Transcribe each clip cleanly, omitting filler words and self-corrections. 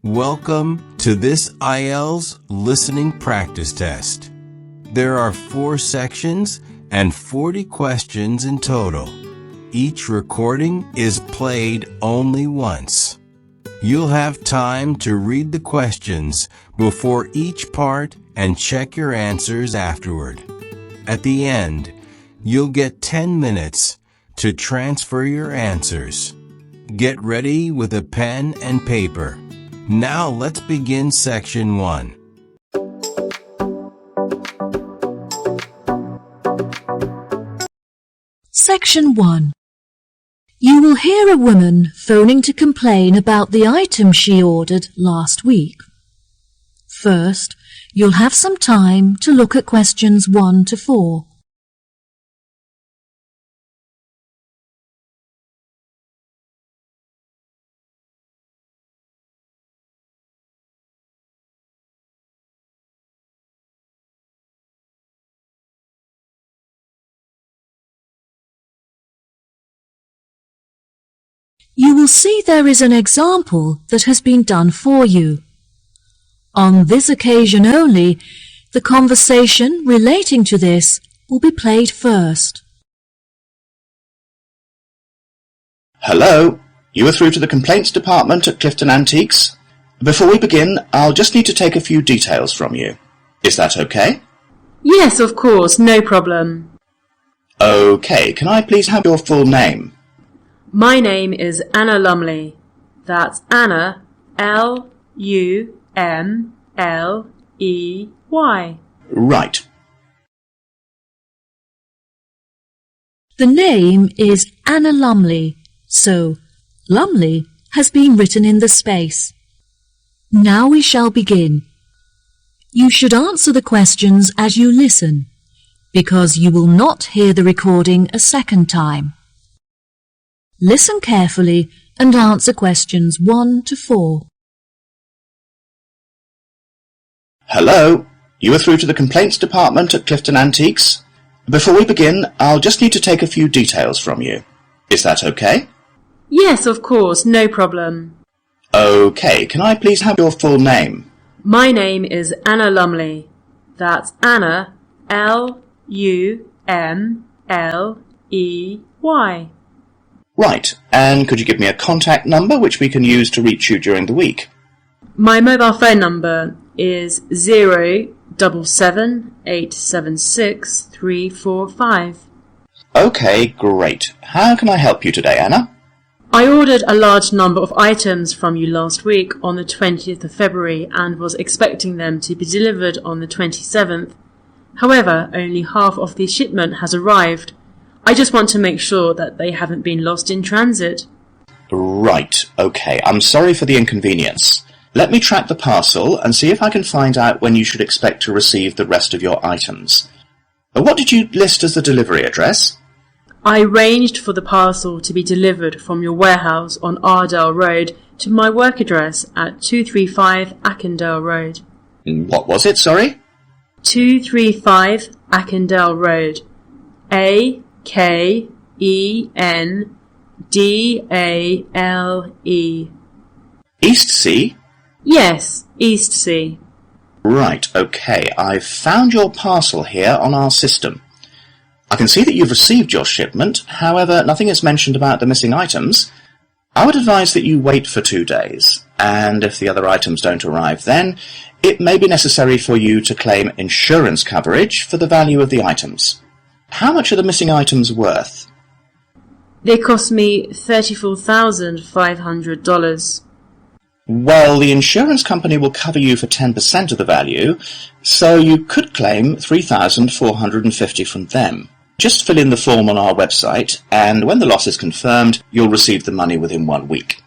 Welcome to this IELTS listening practice test. There are 4 sections and 40 questions in total. Each recording is played only once. You'll have time to read the questions before each part and check your answers afterward. At the end, you'll get 10 minutes to transfer your answers. Get ready with a pen and paper. Now let's begin section 1. Section 1. You will hear a woman phoning to complain about the item she ordered last week. First, you'll have some time to look at questions 1 to 4. You will see there is an example that has been done for you. On this occasion only, the conversation relating to this will be played first. Hello, you are through to the complaints department at Clifton Antiques. Before we begin, I'll just need to take a few details from you. Is that okay? Yes, of course, no problem. Okay, can I please have your full name? My name is Anna Lumley. That's Anna, L-U-M-L-E-Y. Right. The name is Anna Lumley, so Lumley has been written in the space. Now we shall begin. You should answer the questions as you listen, because you will not hear the recording a second time. Listen carefully and answer questions 1 to 4. Hello, you are through to the complaints department at Clifton Antiques. Before we begin, I'll just need to take a few details from you. Is that okay? Yes, of course, no problem. Okay, can I please have your full name? My name is Anna Lumley. That's Anna, L-U-M-L-E-Y. Right, and could you give me a contact number which we can use to reach you during the week? My mobile phone number is 077876345. Okay, great. How can I help you today, Anna? I ordered a large number of items from you last week on the 20th of February and was expecting them to be delivered on the 27th. However, only half of the shipment has arrived. I just want to make sure that they haven't been lost in transit. Right, okay. I'm sorry for the inconvenience. Let me track the parcel and see if I can find out when you should expect to receive the rest of your items. What did you list as the delivery address? I arranged for the parcel to be delivered from your warehouse on Ardale Road to my work address at 235 Ackendale Road. What was it, sorry? 235 Ackendale Road. A-K-E-N-D-A-L-E. Eastsea? Yes, Eastsea. Right, okay. I've found your parcel here on our system. I can see that you've received your shipment, however, nothing is mentioned about the missing items. I would advise that you wait for 2 days, and if the other items don't arrive then, it may be necessary for you to claim insurance coverage for the value of the items. How much are the missing items worth? They cost me $34,500. Well, the insurance company will cover you for 10% of the value, so you could claim $3,450 from them. Just fill in the form on our website, and when the loss is confirmed, you'll receive the money within 1 week.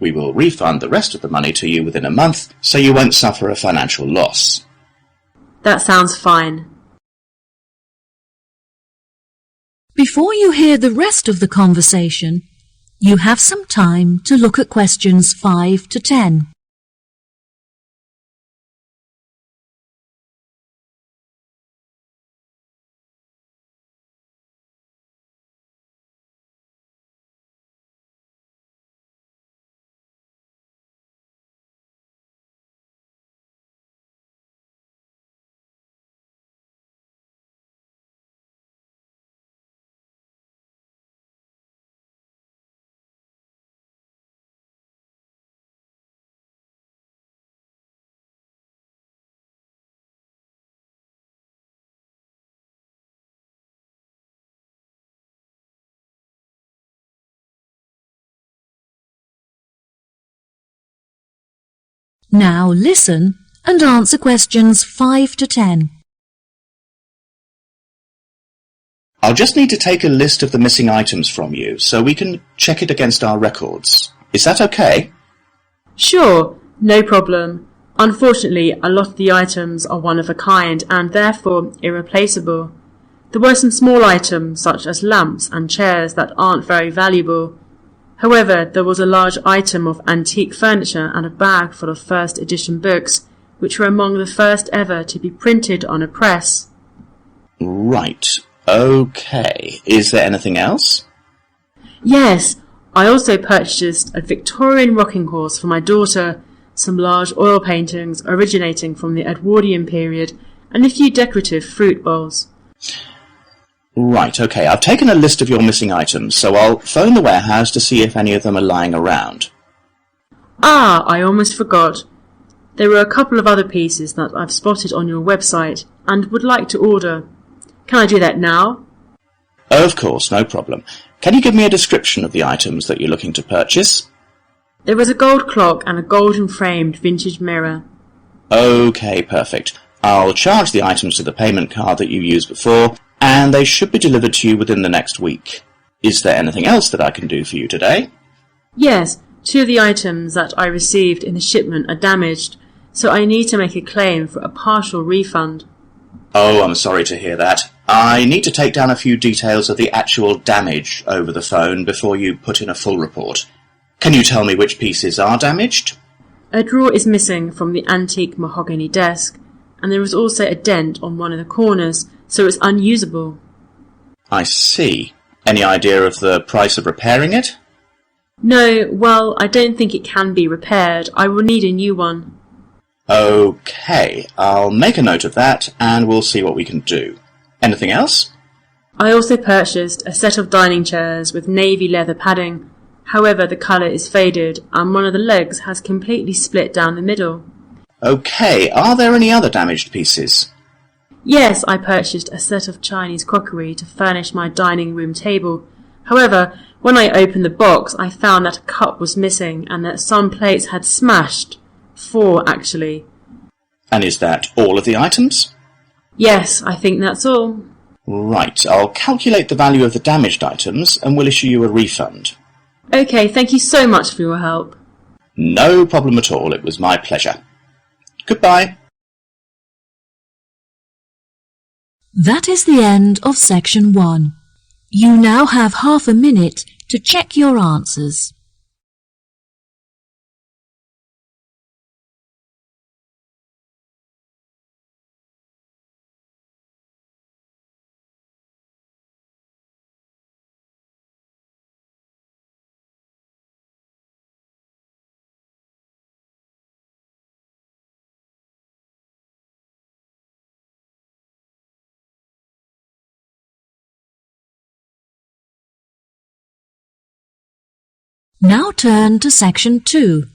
We will refund the rest of the money to you within a month, so you won't suffer a financial loss. That sounds fine. Before you hear the rest of the conversation, you have some time to look at questions 5 to 10. Now listen and answer questions 5 to 10. I'll just need to take a list of the missing items from you so we can check it against our records. Is that okay? Sure, no problem. Unfortunately, a lot of the items are one of a kind and therefore irreplaceable. There were some small items such as lamps and chairs that aren't very valuable. However, there was a large item of antique furniture and a bag full of first edition books, which were among the first ever to be printed on a press. Right. Okay. Is there anything else? Yes, I also purchased a Victorian rocking horse for my daughter, some large oil paintings originating from the Edwardian period, and a few decorative fruit bowls. Right, okay. I've taken a list of your missing items, so I'll phone the warehouse to see if any of them are lying around. Ah, I almost forgot. There were a couple of other pieces that I've spotted on your website and would like to order. Can I do that now? Of course, no problem. Can you give me a description of the items that you're looking to purchase? There was a gold clock and a golden framed vintage mirror. Okay, perfect. I'll charge the items to the payment card that you used before, and they should be delivered to you within the next week. Is there anything else that I can do for you today? Yes, two of the items that I received in the shipment are damaged, so I need to make a claim for a partial refund. Oh, I'm sorry to hear that. I need to take down a few details of the actual damage over the phone before you put in a full report. Can you tell me which pieces are damaged? A drawer is missing from the antique mahogany desk, and there is also a dent on one of the corners, so it's unusable. I see. Any idea of the price of repairing it? No, well, I don't think it can be repaired. I will need a new one. Okay, I'll make a note of that and we'll see what we can do. Anything else? I also purchased a set of dining chairs with navy leather padding. However, the colour is faded and one of the legs has completely split down the middle. Okay, are there any other damaged pieces? Yes, I purchased a set of Chinese crockery to furnish my dining room table. However, when I opened the box, I found that a cup was missing and that some plates had smashed. 4, actually. And is that all of the items? Yes, I think that's all. Right, I'll calculate the value of the damaged items and we'll issue you a refund. Okay, thank you so much for your help. No problem at all, it was my pleasure. Goodbye. That is the end of section 1. You now have half a minute to check your answers. Now turn to section 2.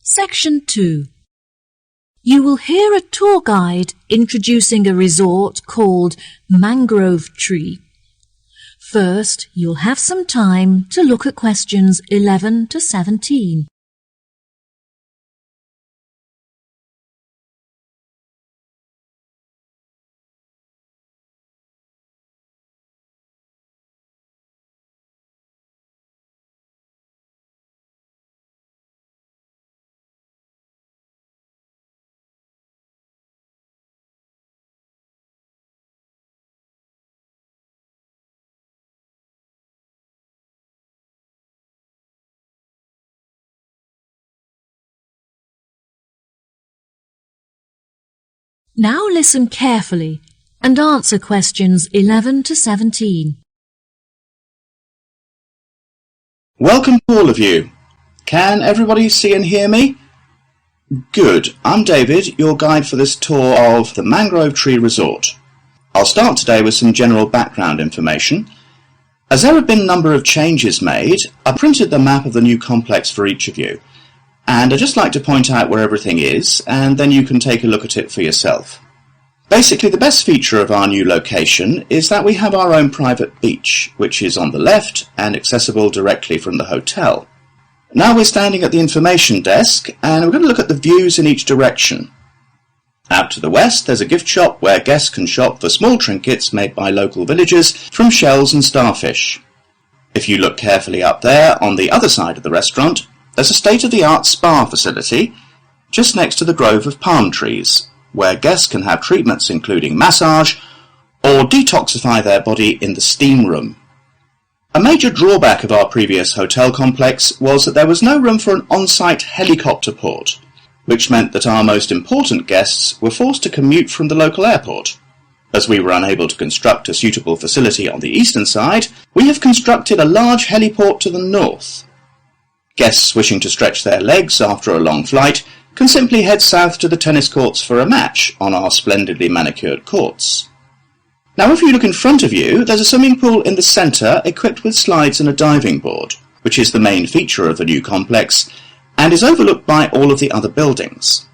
Section 2. You will hear a tour guide introducing a resort called Mangrove Tree. First, you'll have some time to look at questions 11 to 17. Now listen carefully and answer questions 11 to 17. Welcome to all of you. Can everybody see and hear me? Good. I'm David, your guide for this tour of the Mangrove Tree Resort. I'll start today with some general background information. As there have been a number of changes made, I printed the map of the new complex for each of you. And I'd just like to point out where everything is, and then you can take a look at it for yourself. Basically, the best feature of our new location is that we have our own private beach, which is on the left and accessible directly from the hotel. Now we're standing at the information desk and we're going to look at the views in each direction. Out to the west, there's a gift shop where guests can shop for small trinkets made by local villagers from shells and starfish. If you look carefully up there, on the other side of the restaurant, there's a state-of-the-art spa facility just next to the grove of palm trees, where guests can have treatments including massage or detoxify their body in the steam room. A major drawback of our previous hotel complex was that there was no room for an on-site helicopter port, which meant that our most important guests were forced to commute from the local airport. As we were unable to construct a suitable facility on the eastern side, we have constructed a large heliport to the north. Guests wishing to stretch their legs after a long flight can simply head south to the tennis courts for a match on our splendidly manicured courts. Now if you look in front of you, there's a swimming pool in the centre equipped with slides and a diving board, which is the main feature of the new complex and is overlooked by all of the other buildings.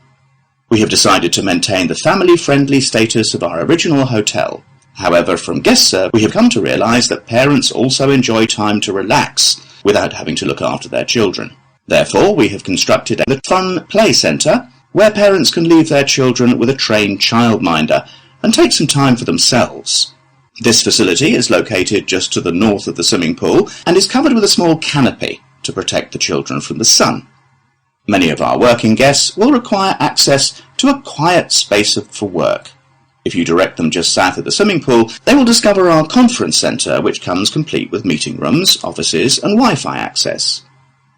We have decided to maintain the family-friendly status of our original hotel. However, from guest service, we have come to realise that parents also enjoy time to relax without having to look after their children. Therefore, we have constructed a fun play centre where parents can leave their children with a trained childminder and take some time for themselves. This facility is located just to the north of the swimming pool and is covered with a small canopy to protect the children from the sun. Many of our working guests will require access to a quiet space for work. If you direct them just south of the swimming pool, they will discover our conference centre, which comes complete with meeting rooms, offices and Wi-Fi access.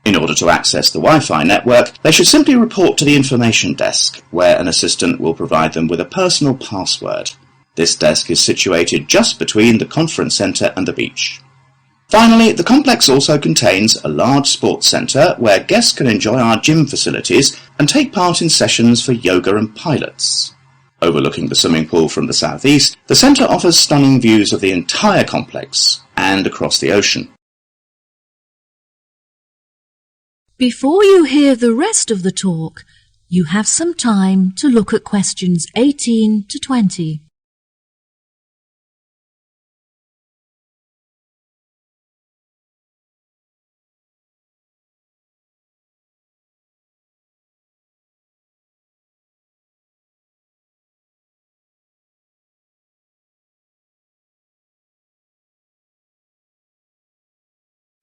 In order to access the Wi-Fi network, they should simply report to the information desk, where an assistant will provide them with a personal password. This desk is situated just between the conference centre and the beach. Finally, the complex also contains a large sports centre where guests can enjoy our gym facilities and take part in sessions for yoga and pilates. Overlooking the swimming pool from the southeast, the centre offers stunning views of the entire complex and across the ocean. Before you hear the rest of the talk, you have some time to look at questions 18 to 20.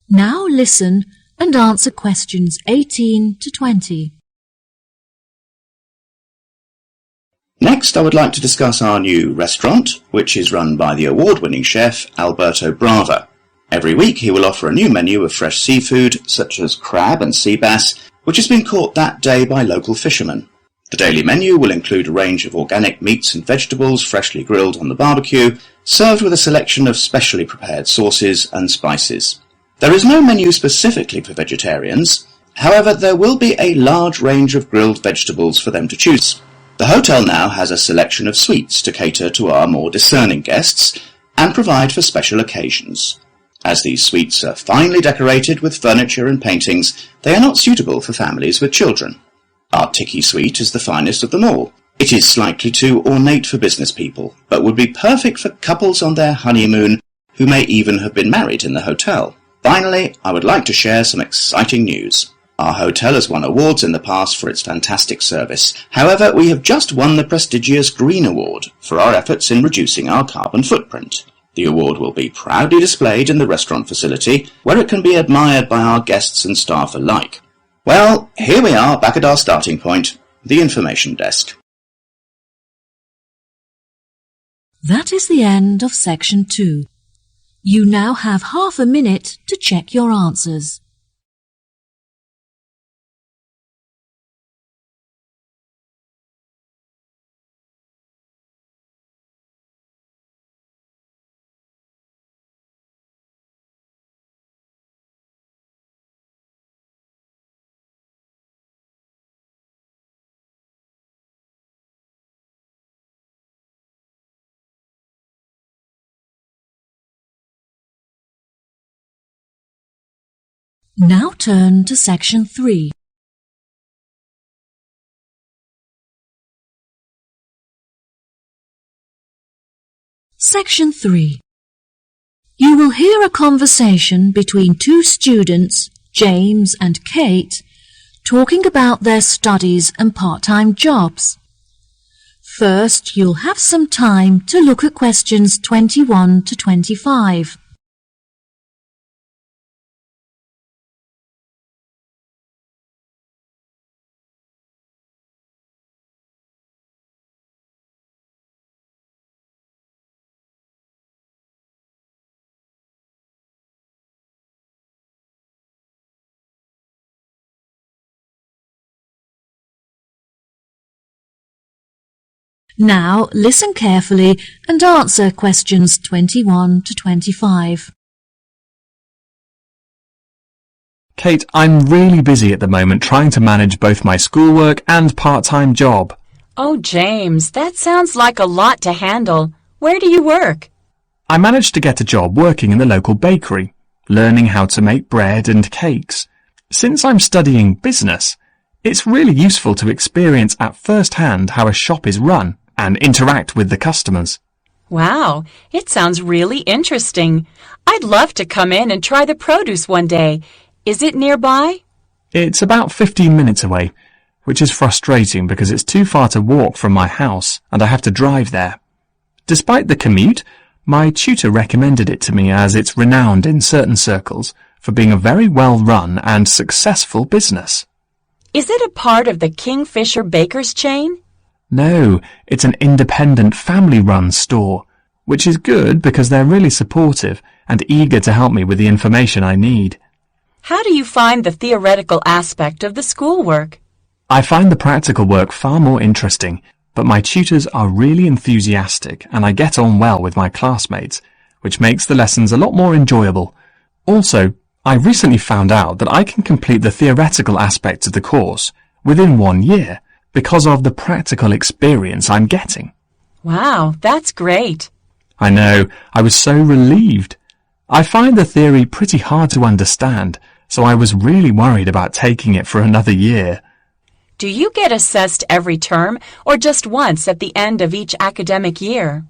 Now listen and answer questions 18 to 20. Next, I would like to discuss our new restaurant, which is run by the award-winning chef Alberto Brava. Every week he will offer a new menu of fresh seafood, such as crab and sea bass, which has been caught that day by local fishermen. The daily menu will include a range of organic meats and vegetables freshly grilled on the barbecue, served with a selection of specially prepared sauces and spices. There is no menu specifically for vegetarians, however there will be a large range of grilled vegetables for them to choose. The hotel now has a selection of sweets to cater to our more discerning guests and provide for special occasions. As these sweets are finely decorated with furniture and paintings, they are not suitable for families with children. Our Tiki sweet is the finest of them all. It is slightly too ornate for business people, but would be perfect for couples on their honeymoon who may even have been married in the hotel. Finally, I would like to share some exciting news. Our hotel has won awards in the past for its fantastic service. However, we have just won the prestigious Green Award for our efforts in reducing our carbon footprint. The award will be proudly displayed in the restaurant facility, where it can be admired by our guests and staff alike. Well, here we are back at our starting point, the information desk. That is the end of section 2. You now have half a minute to check your answers. Now turn to section 3. Section 3. You will hear a conversation between two students, James and Kate, talking about their studies and part-time jobs. First, you'll have some time to look at questions 21 to 25. Now listen carefully and answer questions 21 to 25. Kate, I'm really busy at the moment trying to manage both my schoolwork and part-time job. Oh, James, that sounds like a lot to handle. Where do you work? I managed to get a job working in the local bakery, learning how to make bread and cakes. Since I'm studying business, it's really useful to experience at first hand how a shop is run and interact with the customers. Wow, it sounds really interesting. I'd love to come in and try the produce one day. Is it nearby? It's about 15 minutes away, which is frustrating because it's too far to walk from my house and I have to drive there. Despite the commute, my tutor recommended it to me as it's renowned in certain circles for being a very well-run and successful business. Is it a part of the Kingfisher Bakers chain? No, it's an independent family-run store, which is good because they're really supportive and eager to help me with the information I need. How do you find the theoretical aspect of the schoolwork? I find the practical work far more interesting, but my tutors are really enthusiastic and I get on well with my classmates, which makes the lessons a lot more enjoyable. Also, I recently found out that I can complete the theoretical aspects of the course within 1 year because of the practical experience I'm getting. Wow, that's great. I know, I was so relieved. I find the theory pretty hard to understand, so I was really worried about taking it for another year. Do you get assessed every term or just once at the end of each academic year?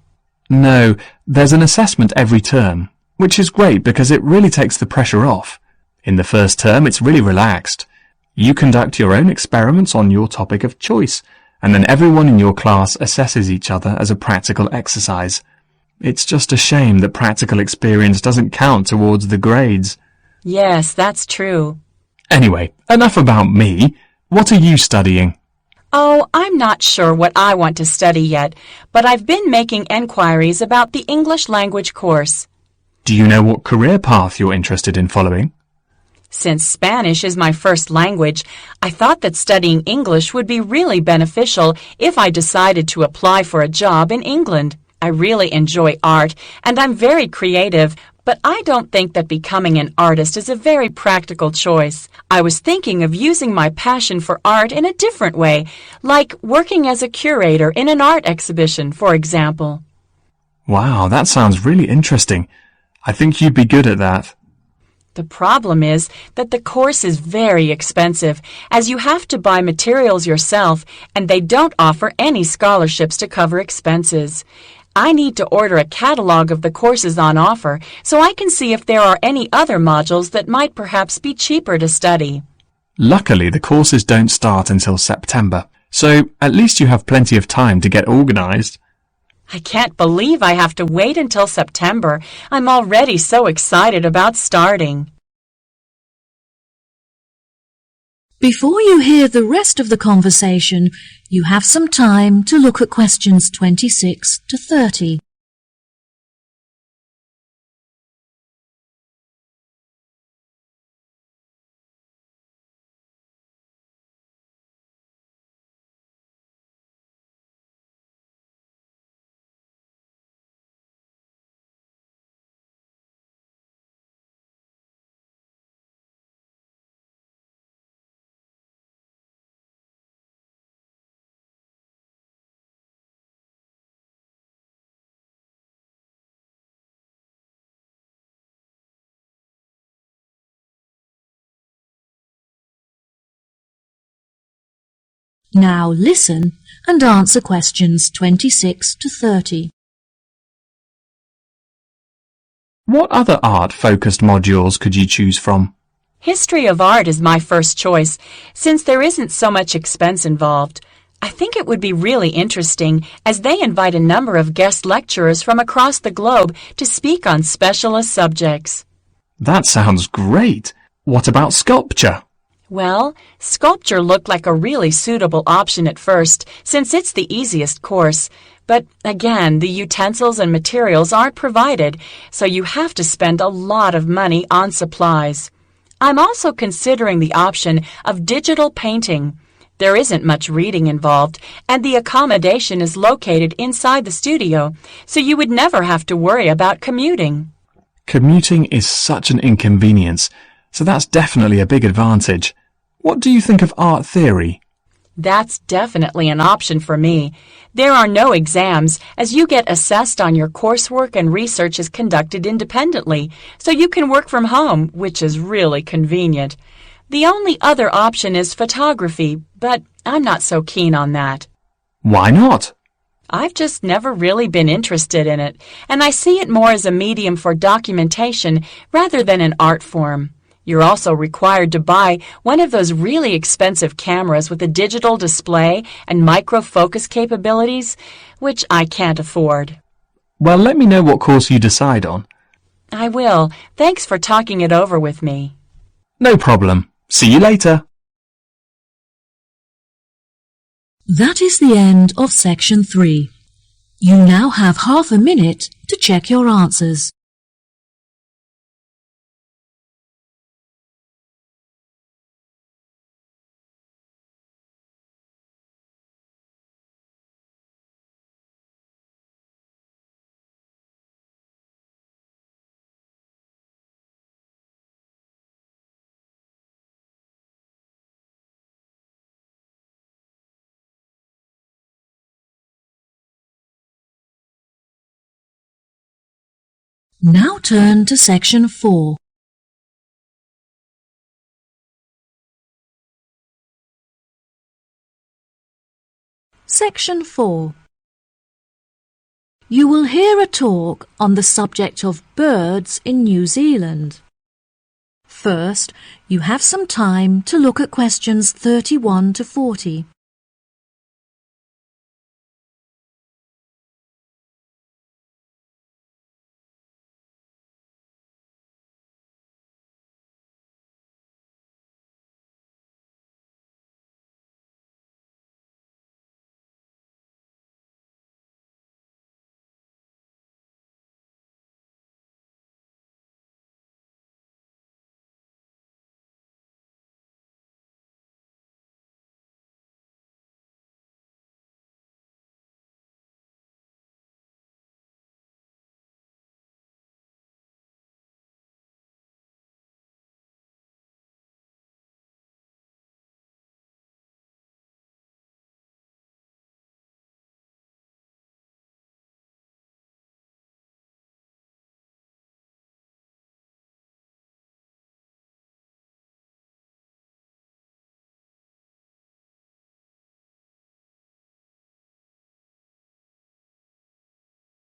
No, there's an assessment every term, which is great because it really takes the pressure off. In the first term, it's really relaxed. You conduct your own experiments on your topic of choice, and then everyone in your class assesses each other as a practical exercise. It's just a shame that practical experience doesn't count towards the grades. Yes, that's true. Anyway, enough about me. What are you studying? Oh, I'm not sure what I want to study yet, but I've been making enquiries about the English language course. Do you know what career path you're interested in following? Since Spanish is my first language, I thought that studying English would be really beneficial if I decided to apply for a job in England. I really enjoy art, and I'm very creative, but I don't think that becoming an artist is a very practical choice. I was thinking of using my passion for art in a different way, like working as a curator in an art exhibition, for example. Wow, that sounds really interesting. I think you'd be good at that. The problem is that the course is very expensive, as you have to buy materials yourself, and they don't offer any scholarships to cover expenses. I need to order a catalog of the courses on offer so I can see if there are any other modules that might perhaps be cheaper to study. Luckily, the courses don't start until September, so at least you have plenty of time to get organized. I can't believe I have to wait until September. I'm already so excited about starting. Before you hear the rest of the conversation, you have some time to look at questions 26 to 30. Now listen and answer questions 26 to 30. What other art-focused modules could you choose from? History of art is my first choice, since there isn't so much expense involved. I think it would be really interesting, as they invite a number of guest lecturers from across the globe to speak on specialist subjects. That sounds great. What about sculpture? Well, sculpture looked like a really suitable option at first, since it's the easiest course. But again, the utensils and materials aren't provided, so you have to spend a lot of money on supplies. I'm also considering the option of digital painting. There isn't much reading involved, and the accommodation is located inside the studio, so you would never have to worry about commuting. Commuting is such an inconvenience, so that's definitely a big advantage. What do you think of art theory? That's definitely an option for me. There are no exams, as you get assessed on your coursework and research is conducted independently, so you can work from home, which is really convenient. The only other option is photography, but I'm not so keen on that. Why not? I've just never really been interested in it, and I see it more as a medium for documentation rather than an art form. You're also required to buy one of those really expensive cameras with a digital display and micro-focus capabilities, which I can't afford. Well, let me know what course you decide on. I will. Thanks for talking it over with me. No problem. See you later. That is the end of section 3. You now have half a minute to check your answers. Now turn to section 4. Section 4. You will hear a talk on the subject of birds in New Zealand. First, you have some time to look at questions 31 to 40.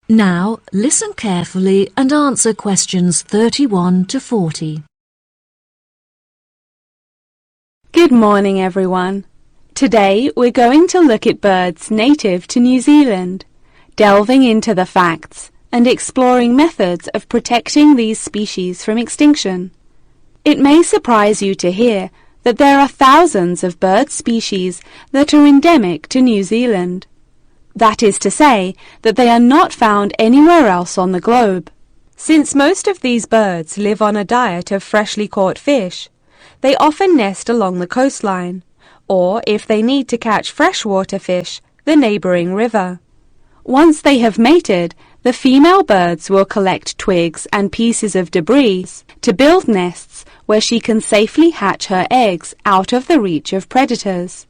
Now, listen carefully and answer questions 31 to 40. Good morning, everyone. Today we're going to look at birds native to New Zealand, delving into the facts and exploring methods of protecting these species from extinction. It may surprise you to hear that there are thousands of bird species that are endemic to New Zealand. That is to say that they are not found anywhere else on the globe. Since most of these birds live on a diet of freshly caught fish, they often nest along the coastline, or if they need to catch freshwater fish, the neighbouring river. Once they have mated, the female birds will collect twigs and pieces of debris to build nests where she can safely hatch her eggs out of the reach of predators.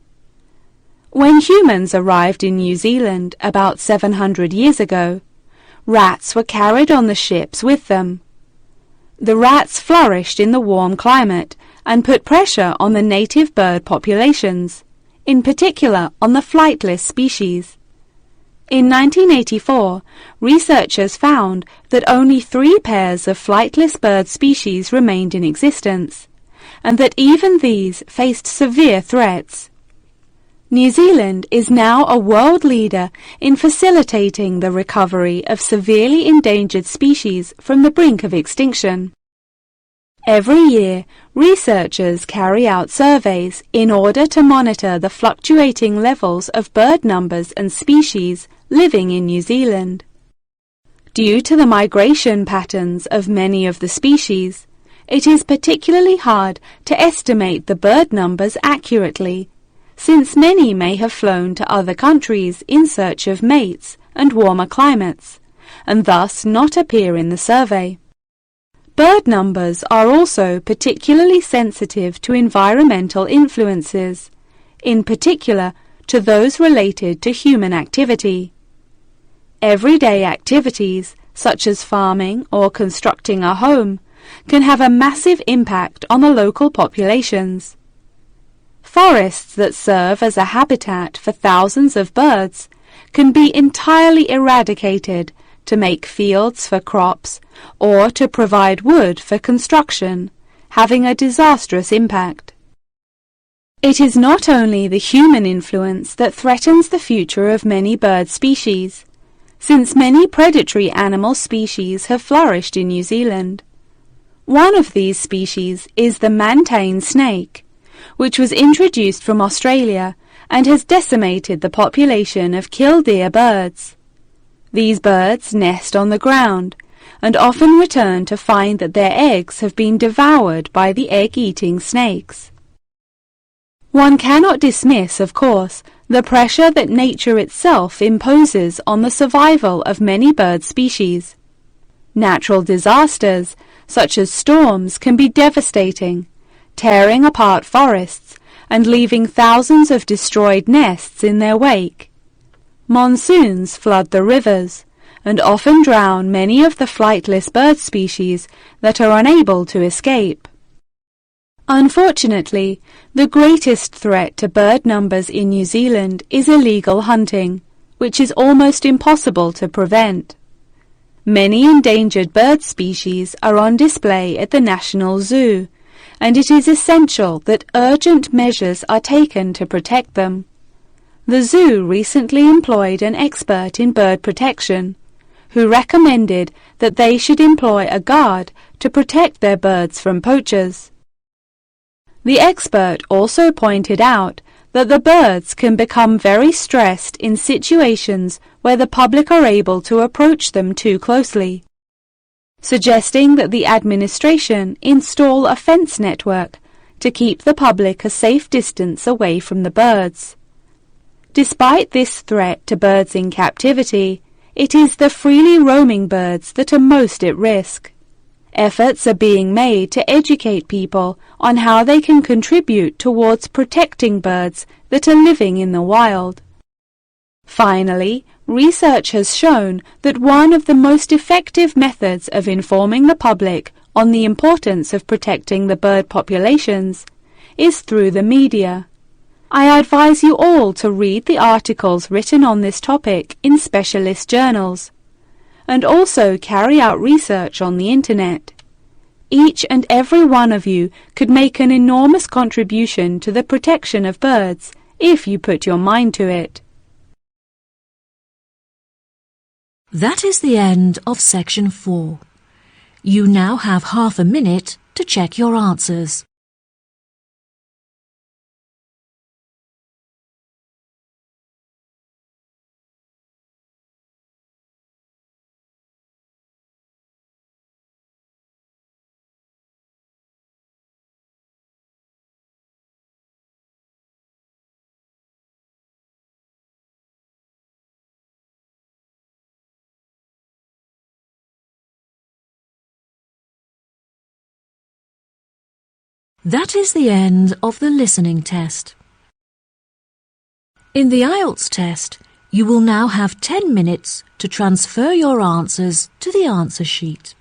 When humans arrived in New Zealand about 700 years ago, rats were carried on the ships with them. The rats flourished in the warm climate and put pressure on the native bird populations, in particular on the flightless species. In 1984, researchers found that only 3 pairs of flightless bird species remained in existence, and that even these faced severe threats. New Zealand is now a world leader in facilitating the recovery of severely endangered species from the brink of extinction. Every year, researchers carry out surveys in order to monitor the fluctuating levels of bird numbers and species living in New Zealand. Due to the migration patterns of many of the species, it is particularly hard to estimate the bird numbers accurately, since many may have flown to other countries in search of mates and warmer climates, and thus not appear in the survey. Bird numbers are also particularly sensitive to environmental influences, in particular to those related to human activity. Everyday activities, such as farming or constructing a home, can have a massive impact on the local populations. Forests that serve as a habitat for thousands of birds can be entirely eradicated to make fields for crops or to provide wood for construction, having a disastrous impact. It is not only the human influence that threatens the future of many bird species, since many predatory animal species have flourished in New Zealand. One of these species is the mantane snake, which was introduced from Australia and has decimated the population of killdeer birds. These birds nest on the ground and often return to find that their eggs have been devoured by the egg-eating snakes. One cannot dismiss, of course, the pressure that nature itself imposes on the survival of many bird species. Natural disasters, such as storms, can be devastating, tearing apart forests and leaving thousands of destroyed nests in their wake. Monsoons flood the rivers and often drown many of the flightless bird species that are unable to escape. Unfortunately, the greatest threat to bird numbers in New Zealand is illegal hunting, which is almost impossible to prevent. Many endangered bird species are on display at the National Zoo, and it is essential that urgent measures are taken to protect them. The zoo recently employed an expert in bird protection, who recommended that they should employ a guard to protect their birds from poachers. The expert also pointed out that the birds can become very stressed in situations where the public are able to approach them too closely, suggesting that the administration install a fence network to keep the public a safe distance away from the birds. Despite this threat to birds in captivity, it is the freely roaming birds that are most at risk. Efforts are being made to educate people on how they can contribute towards protecting birds that are living in the wild. Finally, research has shown that one of the most effective methods of informing the public on the importance of protecting the bird populations is through the media. I advise you all to read the articles written on this topic in specialist journals, and also carry out research on the Internet. Each and every one of you could make an enormous contribution to the protection of birds if you put your mind to it. That is the end of section 4. You now have half a minute to check your answers. That is the end of the listening test. In the IELTS test, you will now have 10 minutes to transfer your answers to the answer sheet.